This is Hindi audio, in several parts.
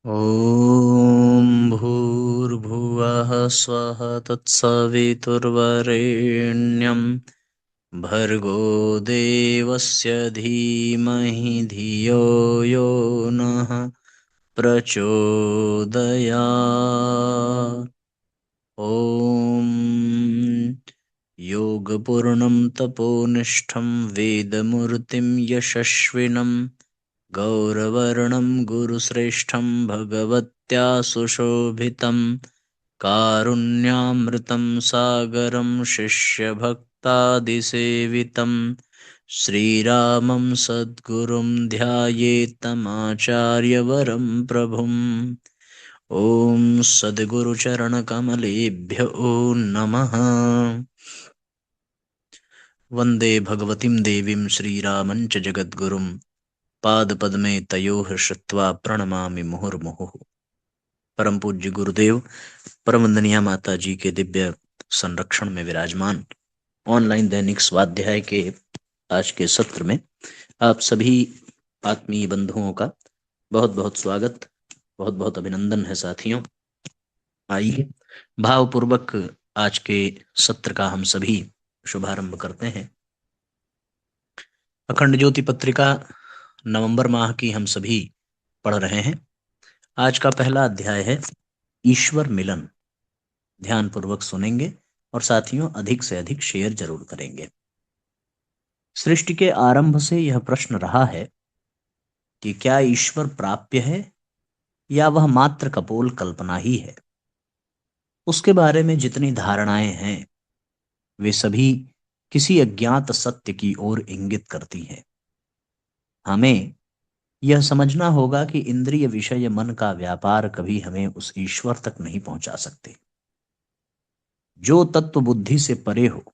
ॐ भूर्भुवः स्वः तत्सवितुर्वरेण्यं भर्गो देवस्य धीमहि धियो यो नः प्रचोदयात्। ॐ योगपूर्णं तपोनिष्ठं वेदमूर्तिं यशस्विनं गौरवर्णं गुरुश्रेष्ठं भगवत्या सुशोभितं कारुण्यामृतं सागरं शिष्यभक्तादिसेवितं श्रीरामं सद्गुरुं ध्यायेत्तमाचार्यवरं प्रभुम्। ॐ सद्गुरुचरणकमलेभ्यो नमः। वन्दे भगवतीं देवीं श्रीरामं च जगद्गुरुं पादपद्मे तयोः श्रुत्वा प्रणमामि मुहुर्मुहुः। परम पूज्य गुरुदेव परम वंदनीय माता जी के दिव्य संरक्षण में विराजमान ऑनलाइन दैनिक स्वाध्याय के आज के सत्र में आप सभी आत्मीय बंधुओं का बहुत बहुत स्वागत, बहुत बहुत अभिनंदन है साथियों। आइए भावपूर्वक आज के सत्र का हम सभी शुभारंभ करते हैं। अखंड ज्योति पत्रिका नवंबर माह की हम सभी पढ़ रहे हैं। आज का पहला अध्याय है ईश्वर मिलन। ध्यान पूर्वक सुनेंगे और साथियों अधिक से अधिक शेयर जरूर करेंगे। सृष्टि के आरंभ से यह प्रश्न रहा है कि क्या ईश्वर प्राप्य है या वह मात्र कपोल कल्पना ही है। उसके बारे में जितनी धारणाएं हैं वे सभी किसी अज्ञात सत्य की ओर इंगित करती हैं। हमें यह समझना होगा कि इंद्रिय विषय मन का व्यापार कभी हमें उस ईश्वर तक नहीं पहुंचा सकते जो तत्व बुद्धि से परे हो।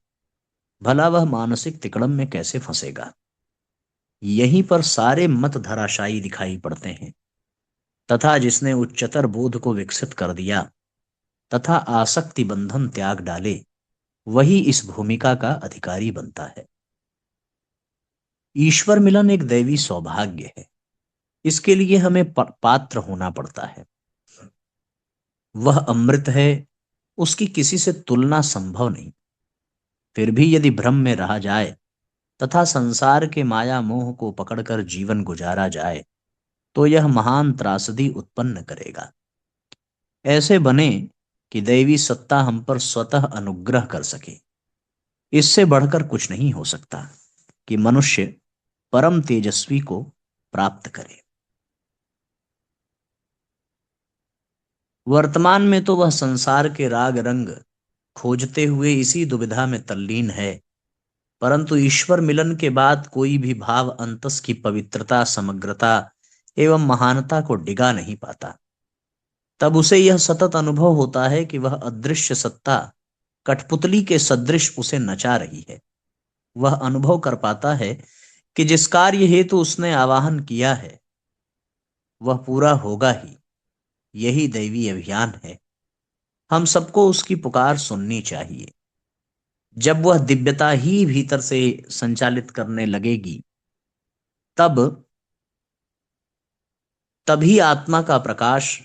भला वह मानसिक तिकड़म में कैसे फंसेगा। यहीं पर सारे मत धराशायी दिखाई पड़ते हैं तथा जिसने उच्चतर बोध को विकसित कर दिया तथा आसक्ति बंधन त्याग डाले वही इस भूमिका का अधिकारी बनता है। ईश्वर मिलन एक दैवी सौभाग्य है। इसके लिए हमें पात्र होना पड़ता है। वह अमृत है, उसकी किसी से तुलना संभव नहीं। फिर भी यदि भ्रम में रहा जाए तथा संसार के माया मोह को पकड़कर जीवन गुजारा जाए तो यह महान त्रासदी उत्पन्न करेगा। ऐसे बने कि दैवी सत्ता हम पर स्वतः अनुग्रह कर सके। इससे बढ़कर कुछ नहीं हो सकता कि मनुष्य परम तेजस्वी को प्राप्त करे। वर्तमान में तो वह संसार के राग रंग खोजते हुए इसी दुविधा में तल्लीन है, परंतु ईश्वर मिलन के बाद कोई भी भाव अंतस की पवित्रता, समग्रता एवं महानता को डिगा नहीं पाता। तब उसे यह सतत अनुभव होता है कि वह अदृश्य सत्ता कठपुतली के सदृश उसे नचा रही है। वह अनुभव कर पाता है कि जिस कार्य हेतु उसने आवाहन किया है वह पूरा होगा ही। यही दैवी अभियान है। हम सबको उसकी पुकार सुननी चाहिए। जब वह दिव्यता ही भीतर से संचालित करने लगेगी तब तभी आत्मा का प्रकाश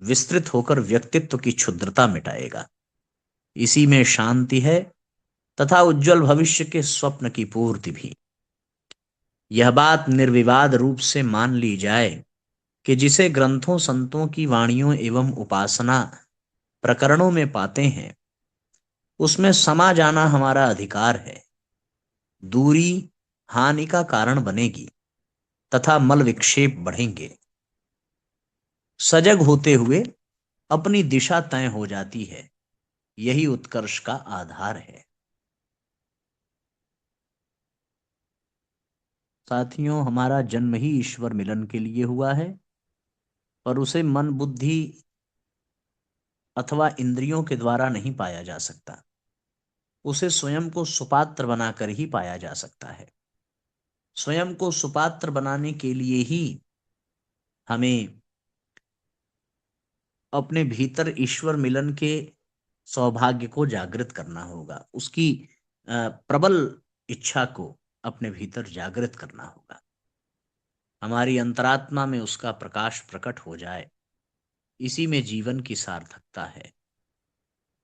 विस्तृत होकर व्यक्तित्व की क्षुद्रता मिटाएगा। इसी में शांति है तथा उज्जवल भविष्य के स्वप्न की पूर्ति भी। यह बात निर्विवाद रूप से मान ली जाए कि जिसे ग्रंथों संतों की वाणियों एवं उपासना प्रकरणों में पाते हैं उसमें समा जाना हमारा अधिकार है। दूरी हानि का कारण बनेगी तथा मल विक्षेप बढ़ेंगे। सजग होते हुए अपनी दिशा तय हो जाती है। यही उत्कर्ष का आधार है। साथियों, हमारा जन्म ही ईश्वर मिलन के लिए हुआ है और उसे मन बुद्धि अथवा इंद्रियों के द्वारा नहीं पाया जा सकता। उसे स्वयं को सुपात्र बनाकर ही पाया जा सकता है। स्वयं को सुपात्र बनाने के लिए ही हमें अपने भीतर ईश्वर मिलन के सौभाग्य को जागृत करना होगा। उसकी प्रबल इच्छा को अपने भीतर जागृत करना होगा। हमारी अंतरात्मा में उसका प्रकाश प्रकट हो जाए इसी में जीवन की सार्थकता है।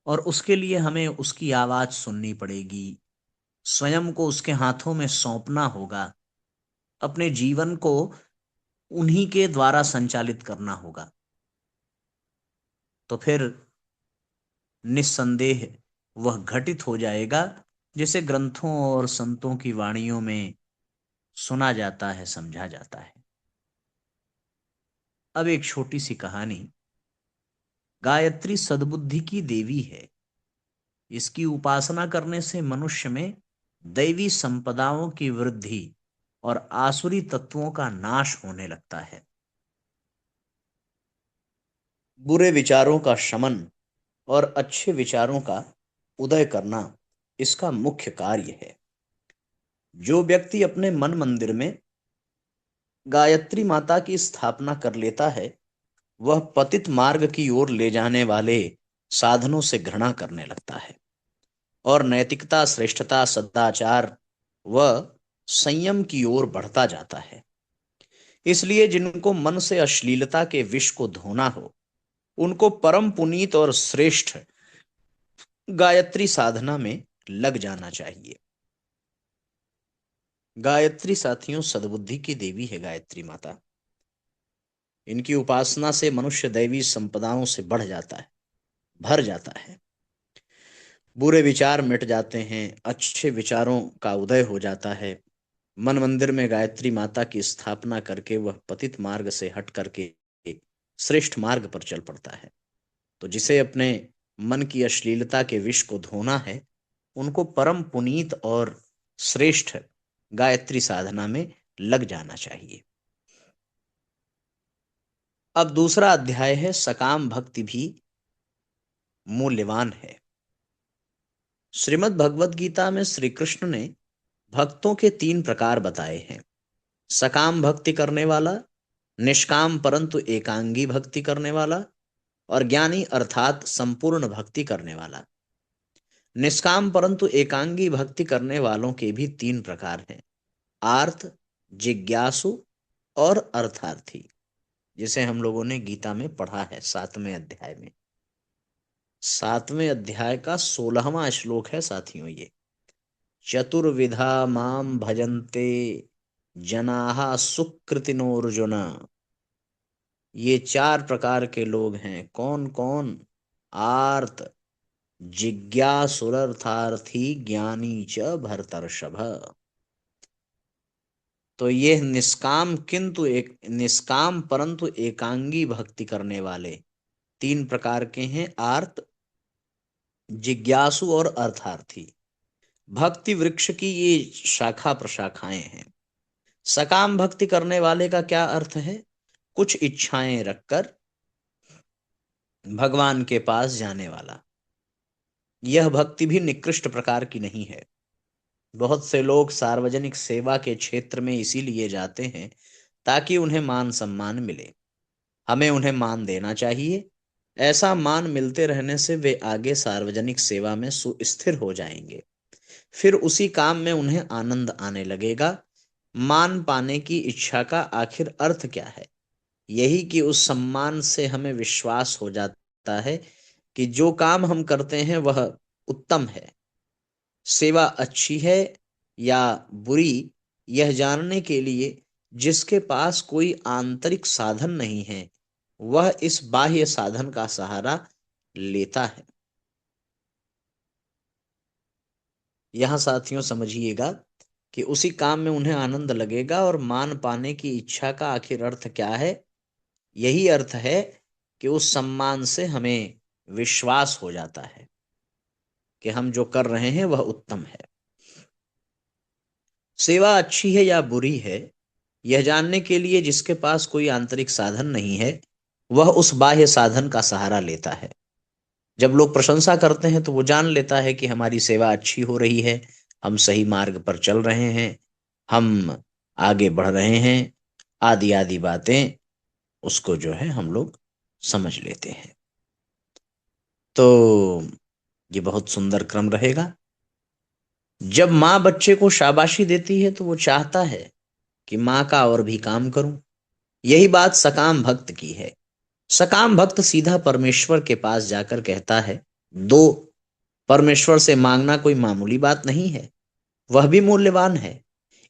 और उसके लिए हमें उसकी आवाज सुननी पड़ेगी, स्वयं को उसके हाथों में सौंपना होगा, अपने जीवन को उन्हीं के द्वारा संचालित करना होगा। तो फिर निस्संदेह वह घटित हो जाएगा, जिसे ग्रंथों और संतों की वाणियों में सुना जाता है, समझा जाता है। अब एक छोटी सी कहानी। गायत्री सद्बुद्धि की देवी है। इसकी उपासना करने से मनुष्य में दैवी संपदाओं की वृद्धि और आसुरी तत्वों का नाश होने लगता है। बुरे विचारों का शमन और अच्छे विचारों का उदय करना इसका मुख्य कार्य है। जो व्यक्ति अपने मन मंदिर में गायत्री माता की स्थापना कर लेता है, वह पतित मार्ग की ओर ले जाने वाले साधनों से घृणा करने लगता है और नैतिकता, श्रेष्ठता, सदाचार व संयम की ओर बढ़ता जाता है। इसलिए जिनको मन से अश्लीलता के विष को धोना हो, उनको परम पुनीत और श्रेष्ठ गायत्री साधना में लग जाना चाहिए। गायत्री साथियों सद्बुद्धि की देवी है गायत्री माता। इनकी उपासना से मनुष्य दैवी संपदाओं से बढ़ जाता है, भर जाता है। बुरे विचार मिट जाते हैं, अच्छे विचारों का उदय हो जाता है। मन मंदिर में गायत्री माता की स्थापना करके वह पतित मार्ग से हट करके श्रेष्ठ मार्ग पर चल पड़ता है। तो जिसे अपने मन की अश्लीलता के विष को धोना है, उनको परम पुनीत और श्रेष्ठ गायत्री साधना में लग जाना चाहिए। अब दूसरा अध्याय है, सकाम भक्ति भी मूल्यवान है। श्रीमद् भगवद गीता में श्री कृष्ण ने भक्तों के 3 प्रकार बताए हैं। सकाम भक्ति करने वाला, निष्काम परंतु एकांगी भक्ति करने वाला और ज्ञानी अर्थात संपूर्ण भक्ति करने वाला। निष्काम परंतु एकांगी भक्ति करने वालों के भी 3 प्रकार हैं, आर्त, जिज्ञासु और अर्थार्थी, जिसे हम लोगों ने गीता में पढ़ा है 7वें अध्याय में। 7वें अध्याय का 16वां श्लोक है साथियों ये। चतुर्विधा माम भजन्ते जनाः सुकृतिनोर्जुन। ये 4 प्रकार के लोग हैं। कौन कौन? आर्त, जिज्ञासुरर्थार्थी, ज्ञानी च भरतर्षभ। तो ये निष्काम परंतु एकांगी भक्ति करने वाले 3 प्रकार के हैं, आर्त, जिज्ञासु और अर्थार्थी। भक्ति वृक्ष की ये शाखा प्रशाखाएं हैं। सकाम भक्ति करने वाले का क्या अर्थ है? कुछ इच्छाएं रखकर भगवान के पास जाने वाला। यह भक्ति भी निकृष्ट प्रकार की नहीं है। बहुत से लोग सार्वजनिक सेवा के क्षेत्र में इसीलिए जाते हैं ताकि उन्हें मान सम्मान मिले। हमें उन्हें मान देना चाहिए। ऐसा मान मिलते रहने से वे आगे सार्वजनिक सेवा में सुस्थिर हो जाएंगे। फिर उसी काम में उन्हें आनंद आने लगेगा। मान पाने की इच्छा का आखिर अर्थ क्या है? यही कि उस सम्मान से हमें विश्वास हो जाता है कि जो काम हम करते हैं वह उत्तम है। सेवा अच्छी है या बुरी, यह जानने के लिए जिसके पास कोई आंतरिक साधन नहीं है, वह इस बाह्य साधन का सहारा लेता है। यहां साथियों समझिएगा कि उसी काम में उन्हें आनंद लगेगा और मान पाने की इच्छा का आखिर अर्थ क्या है? यही अर्थ है कि उस सम्मान से हमें विश्वास हो जाता है कि हम जो कर रहे हैं वह उत्तम है। सेवा अच्छी है या बुरी है, यह जानने के लिए जिसके पास कोई आंतरिक साधन नहीं है, वह उस बाह्य साधन का सहारा लेता है। जब लोग प्रशंसा करते हैं तो वो जान लेता है कि हमारी सेवा अच्छी हो रही है, हम सही मार्ग पर चल रहे हैं, हम आगे बढ़ रहे हैं, आदि आदि बातें उसको जो है हम लोग समझ लेते हैं। तो ये बहुत सुंदर क्रम रहेगा। जब माँ बच्चे को शाबाशी देती है तो वो चाहता है कि माँ का और भी काम करूं। यही बात सकाम भक्त की है। सकाम भक्त सीधा परमेश्वर के पास जाकर कहता है, दो, परमेश्वर से मांगना कोई मामूली बात नहीं है, वह भी मूल्यवान है।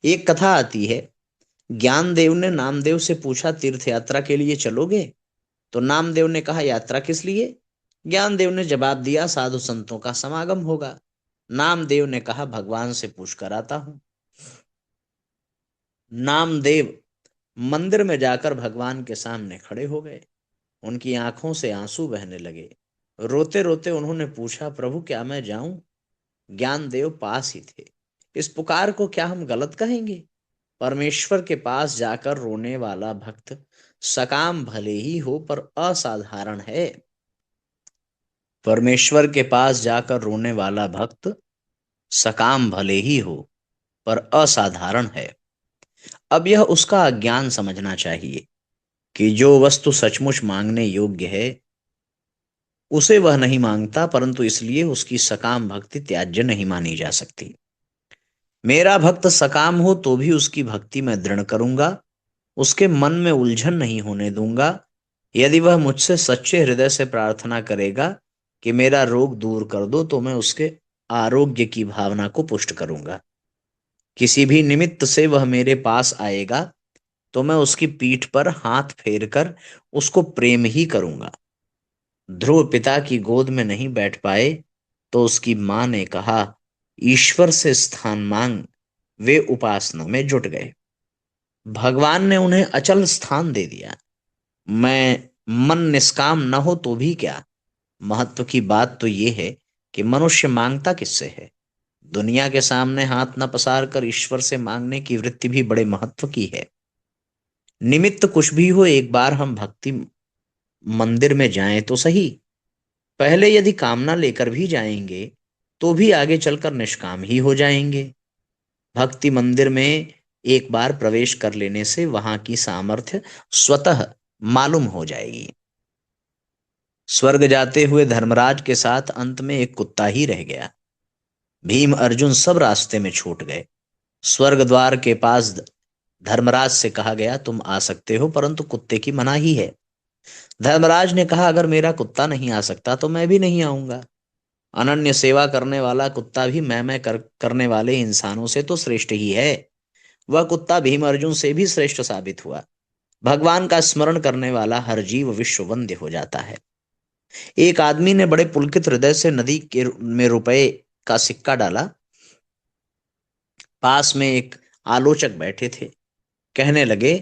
एक कथा आती है, ज्ञानदेव ने नामदेव से पूछा, तीर्थ यात्रा के लिए चलोगे? तो नामदेव ने कहा, यात्रा किस लिए? ज्ञानदेव ने जवाब दिया, साधु संतों का समागम होगा। नामदेव ने कहा, भगवान से पूछ कर आता हूं। नामदेव मंदिर में जाकर भगवान के सामने खड़े हो गए। उनकी आंखों से आंसू बहने लगे। रोते रोते उन्होंने पूछा, प्रभु क्या मैं जाऊं? ज्ञानदेव पास ही थे। इस पुकार को क्या हम गलत कहेंगे? परमेश्वर के पास जाकर रोने वाला भक्त सकाम भले ही हो पर असाधारण है। परमेश्वर के पास जाकर रोने वाला भक्त सकाम भले ही हो पर असाधारण है। अब यह उसका अज्ञान समझना चाहिए कि जो वस्तु सचमुच मांगने योग्य है उसे वह नहीं मांगता, परंतु इसलिए उसकी सकाम भक्ति त्याज्य नहीं मानी जा सकती। मेरा भक्त सकाम हो तो भी उसकी भक्ति मैं दृढ़ करूंगा, उसके मन में उलझन नहीं होने दूंगा। यदि वह मुझसे सच्चे हृदय से प्रार्थना करेगा कि मेरा रोग दूर कर दो, तो मैं उसके आरोग्य की भावना को पुष्ट करूंगा। किसी भी निमित्त से वह मेरे पास आएगा तो मैं उसकी पीठ पर हाथ फेर कर उसको प्रेम ही करूंगा। ध्रुव पिता की गोद में नहीं बैठ पाए तो उसकी मां ने कहा, ईश्वर से स्थान मांग। वे उपासना में जुट गए। भगवान ने उन्हें अचल स्थान दे दिया। मैं मन निष्काम न हो तो भी क्या, महत्व की बात तो यह है कि मनुष्य मांगता किससे है। दुनिया के सामने हाथ न पसार कर ईश्वर से मांगने की वृत्ति भी बड़े महत्व की है। निमित्त कुछ भी हो, एक बार हम भक्ति मंदिर में जाएं तो सही। पहले यदि कामना लेकर भी जाएंगे तो भी आगे चलकर निष्काम ही हो जाएंगे। भक्ति मंदिर में एक बार प्रवेश कर लेने से वहां की सामर्थ्य स्वतः मालूम हो जाएगी। स्वर्ग जाते हुए धर्मराज के साथ अंत में एक कुत्ता ही रह गया। भीम अर्जुन सब रास्ते में छूट गए। स्वर्ग द्वार के पास धर्मराज से कहा गया, तुम आ सकते हो, परंतु कुत्ते की मनाही है। धर्मराज ने कहा, अगर मेरा कुत्ता नहीं आ सकता तो मैं भी नहीं आऊंगा। अनन्य सेवा करने वाला कुत्ता भी मैं करने वाले इंसानों से तो श्रेष्ठ ही है। वह कुत्ता भीम अर्जुन से भी श्रेष्ठ साबित हुआ। भगवान का स्मरण करने वाला हर जीव विश्व वंद्य हो जाता है। एक आदमी ने बड़े पुलकित हृदय से नदी के में रुपए का सिक्का डाला। पास में एक आलोचक बैठे थे। कहने लगे,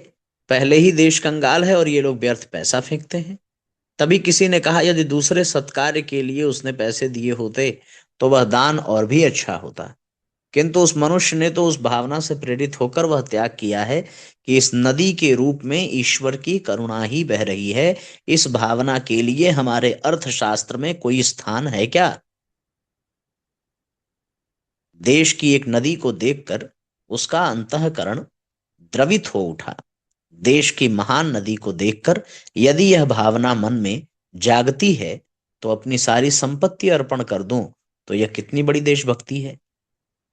पहले ही देश कंगाल है और ये लोग व्यर्थ पैसा फेंकते हैं। तभी किसी ने कहा, यदि दूसरे सत्कार्य के लिए उसने पैसे दिए होते तो वह दान और भी अच्छा होता। किंतु उस मनुष्य ने तो उस भावना से प्रेरित होकर वह त्याग किया है कि इस नदी के रूप में ईश्वर की करुणा ही बह रही है। इस भावना के लिए हमारे अर्थशास्त्र में कोई स्थान है क्या? देश की एक नदी को देखकर उसका अंतःकरण द्रवित हो उठा। देश की महान नदी को देखकर यदि यह भावना मन में जागती है तो अपनी सारी संपत्ति अर्पण कर दूं तो यह कितनी बड़ी देशभक्ति है।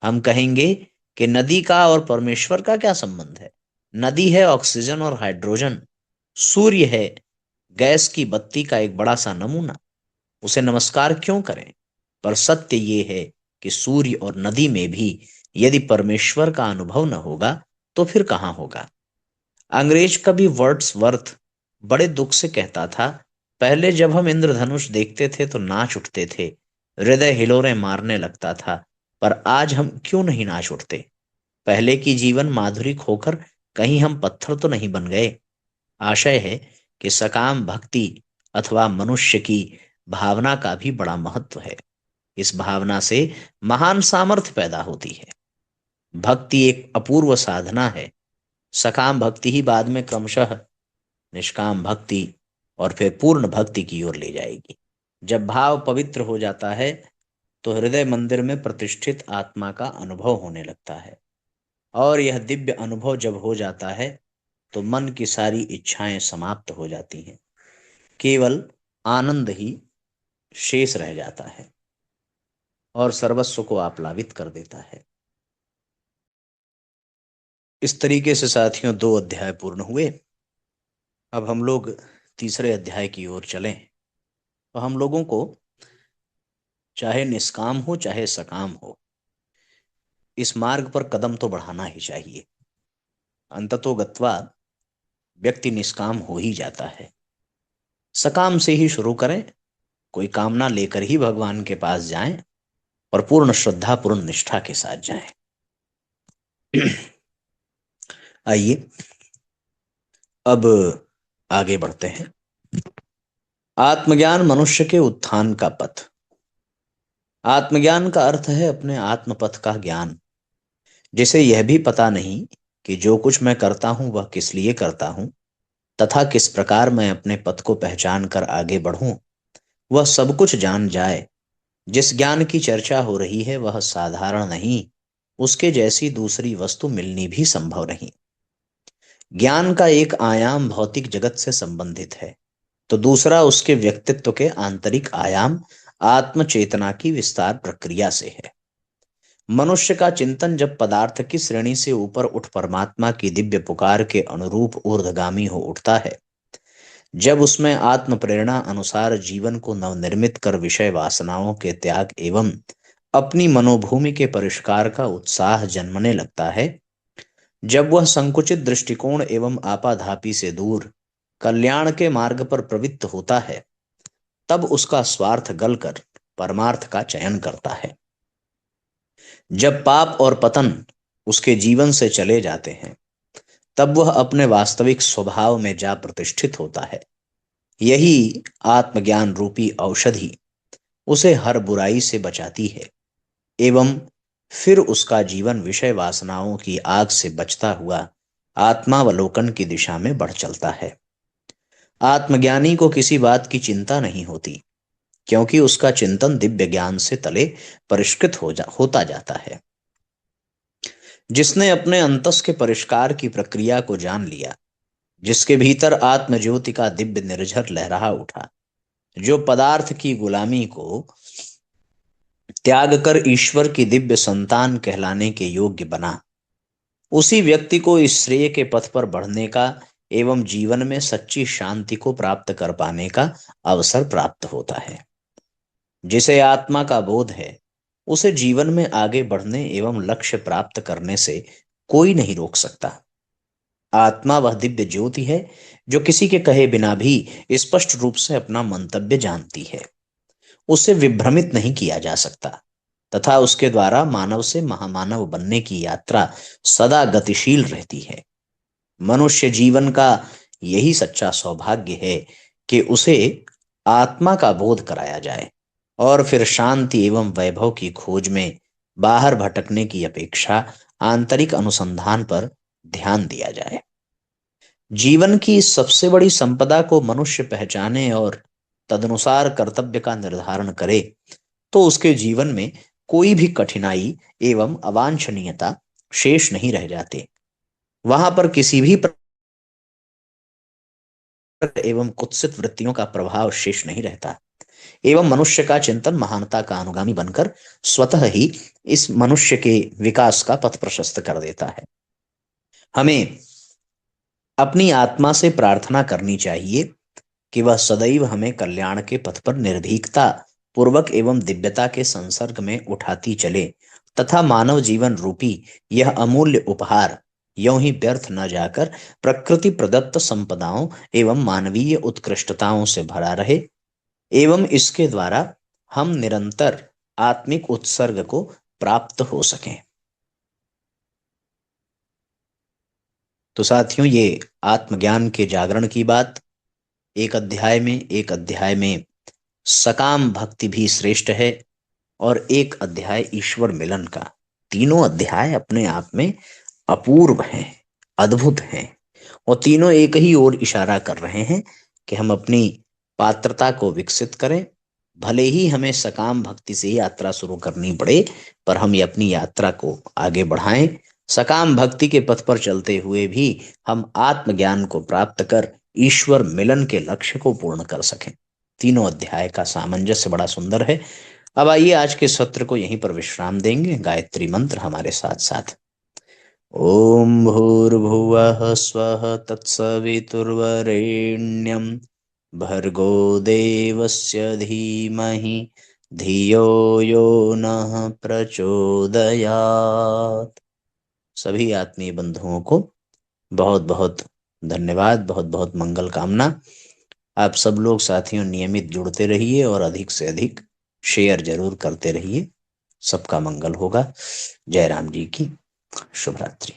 हम कहेंगे कि नदी का और परमेश्वर का क्या संबंध है? नदी है ऑक्सीजन और हाइड्रोजन। सूर्य है गैस की बत्ती का एक बड़ा सा नमूना। उसे नमस्कार क्यों करें? पर सत्य ये है कि सूर्य और नदी में भी यदि परमेश्वर का अनुभव न होगा तो फिर कहां होगा? अंग्रेज कवि वर्ड्सवर्थ बड़े दुख से कहता था, पहले जब हम इंद्रधनुष देखते थे तो नाच उठते थे, हृदय हिलोरें मारने लगता था, पर आज हम क्यों नहीं नाच उठते? पहले की जीवन माधुरी खोकर कहीं हम पत्थर तो नहीं बन गए। आशय है कि सकाम भक्ति अथवा मनुष्य की भावना का भी बड़ा महत्व है। इस भावना से महान सामर्थ्य पैदा होती है। भक्ति एक अपूर्व साधना है। सकाम भक्ति ही बाद में क्रमशः निष्काम भक्ति और फिर पूर्ण भक्ति की ओर ले जाएगी। जब भाव पवित्र हो जाता है तो हृदय मंदिर में प्रतिष्ठित आत्मा का अनुभव होने लगता है, और यह दिव्य अनुभव जब हो जाता है तो मन की सारी इच्छाएं समाप्त हो जाती हैं। केवल आनंद ही शेष रह जाता है और सर्वस्व को आप्लावित कर देता है। इस तरीके से साथियों 2 अध्याय पूर्ण हुए। अब हम लोग तीसरे अध्याय की ओर चलें तो हम लोगों को चाहे निष्काम हो चाहे सकाम हो, इस मार्ग पर कदम तो बढ़ाना ही चाहिए। अंततो गत्वा व्यक्ति निष्काम हो ही जाता है। सकाम से ही शुरू करें, कोई कामना लेकर ही भगवान के पास जाएं और पूर्ण श्रद्धा पूर्ण निष्ठा के साथ जाएं। आइए अब आगे बढ़ते हैं। आत्मज्ञान मनुष्य के उत्थान का पथ। आत्मज्ञान का अर्थ है अपने आत्मपथ का ज्ञान, जिसे यह भी पता नहीं कि जो कुछ मैं करता हूं वह किस लिए करता हूं तथा किस प्रकार मैं अपने पथ को पहचान कर आगे बढ़ूं, वह सब कुछ जान जाए। जिस ज्ञान की चर्चा हो रही है वह साधारण नहीं, उसके जैसी दूसरी वस्तु मिलनी भी संभव नहीं। ज्ञान का एक आयाम भौतिक जगत से संबंधित है, तो दूसरा उसके व्यक्तित्व के आंतरिक आयाम आत्म चेतना की विस्तार प्रक्रिया से है। मनुष्य का चिंतन जब पदार्थ की श्रेणी से ऊपर उठ परमात्मा की दिव्य पुकार के अनुरूप ऊर्ध्वगामी हो उठता है, जब उसमें आत्म प्रेरणा अनुसार जीवन को नवनिर्मित कर विषय वासनाओं के त्याग एवं अपनी मनोभूमि के परिष्कार का उत्साह जन्मने लगता है, जब वह संकुचित दृष्टिकोण एवं आपाधापी से दूर कल्याण के मार्ग पर प्रवृत्त होता है, तब उसका स्वार्थ गलकर परमार्थ का चयन करता है। जब पाप और पतन उसके जीवन से चले जाते हैं, तब वह अपने वास्तविक स्वभाव में जा प्रतिष्ठित होता है। यही आत्मज्ञान रूपी औषधि उसे हर बुराई से बचाती है एवं फिर उसका जीवन विषय वासनाओं की आग से बचता हुआ आत्मावलोकन की दिशा में बढ़ चलता है। आत्मज्ञानी को किसी बात की चिंता नहीं होती, क्योंकि उसका चिंतन दिव्य ज्ञान से तले परिष्कृत होता जाता है। जिसने अपने अंतस के परिष्कार की प्रक्रिया को जान लिया, जिसके भीतर आत्म ज्योति का दिव्य निर्झर लहरा उठा, जो पदार्थ की गुलामी को त्याग कर ईश्वर की दिव्य संतान कहलाने के योग्य बना, उसी व्यक्ति को इस श्रेय के पथ पर बढ़ने का एवं जीवन में सच्ची शांति को प्राप्त कर पाने का अवसर प्राप्त होता है। जिसे आत्मा का बोध है, उसे जीवन में आगे बढ़ने एवं लक्ष्य प्राप्त करने से कोई नहीं रोक सकता। आत्मा वह दिव्य ज्योति है जो किसी के कहे बिना भी स्पष्ट रूप से अपना मंतव्य जानती है। उसे विभ्रमित नहीं किया जा सकता तथा उसके द्वारा मानव से महामानव बनने की यात्रा सदा गतिशील रहती है। मनुष्य जीवन का यही सच्चा सौभाग्य है कि उसे आत्मा का बोध कराया जाए और फिर शांति एवं वैभव की खोज में बाहर भटकने की अपेक्षा आंतरिक अनुसंधान पर ध्यान दिया जाए। जीवन की इस सबसे बड़ी संपदा को मनुष्य पहचाने और तदनुसार कर्तव्य का निर्धारण करे, तो उसके जीवन में कोई भी कठिनाई एवं अवांछनीयता शेष नहीं रह जाते। वहां पर किसी भी एवं कुत्सित वृत्तियों का प्रभाव शेष नहीं रहता एवं मनुष्य का चिंतन महानता का अनुगामी बनकर स्वतः ही इस मनुष्य के विकास का पथ प्रशस्त कर देता है। हमें अपनी आत्मा से प्रार्थना करनी चाहिए कि वह सदैव हमें कल्याण के पथ पर निर्भीकता पूर्वक एवं दिव्यता के संसर्ग में उठाती चले तथा मानव जीवन रूपी यह अमूल्य उपहार यों ही व्यर्थ न जाकर प्रकृति प्रदत्त संपदाओं एवं मानवीय उत्कृष्टताओं से भरा रहे एवं इसके द्वारा हम निरंतर आत्मिक उत्सर्ग को प्राप्त हो सकें। तो साथियों, ये आत्मज्ञान के जागरण की बात एक अध्याय में सकाम भक्ति भी श्रेष्ठ है और एक अध्याय ईश्वर मिलन का। तीनों अध्याय अपने आप में अपूर्व हैं, अद्भुत हैं और तीनों एक ही ओर इशारा कर रहे हैं कि हम अपनी पात्रता को विकसित करें। भले ही हमें सकाम भक्ति से यात्रा शुरू करनी पड़े, पर हम ये अपनी यात्रा को आगे बढ़ाएं। सकाम भक्ति के पथ पर चलते हुए भी हम आत्मज्ञान को प्राप्त कर ईश्वर मिलन के लक्ष्य को पूर्ण कर सकें। तीनों अध्याय का सामंजस्य बड़ा सुंदर है। अब आइए आज के सत्र को यहीं पर विश्राम देंगे। गायत्री मंत्र हमारे साथ साथ। ओम भूर्भुवः स्वः तत्सवितुर्वरेण्यं भर्गो देवस्य धीमहि धियो यो नः प्रचोदयात्। सभी आत्मीय बंधुओं को बहुत बहुत धन्यवाद, बहुत बहुत मंगल कामना। आप सब लोग साथियों नियमित जुड़ते रहिए और अधिक से अधिक शेयर जरूर करते रहिए। सबका मंगल होगा। जय राम जी की शुभ रात्रि।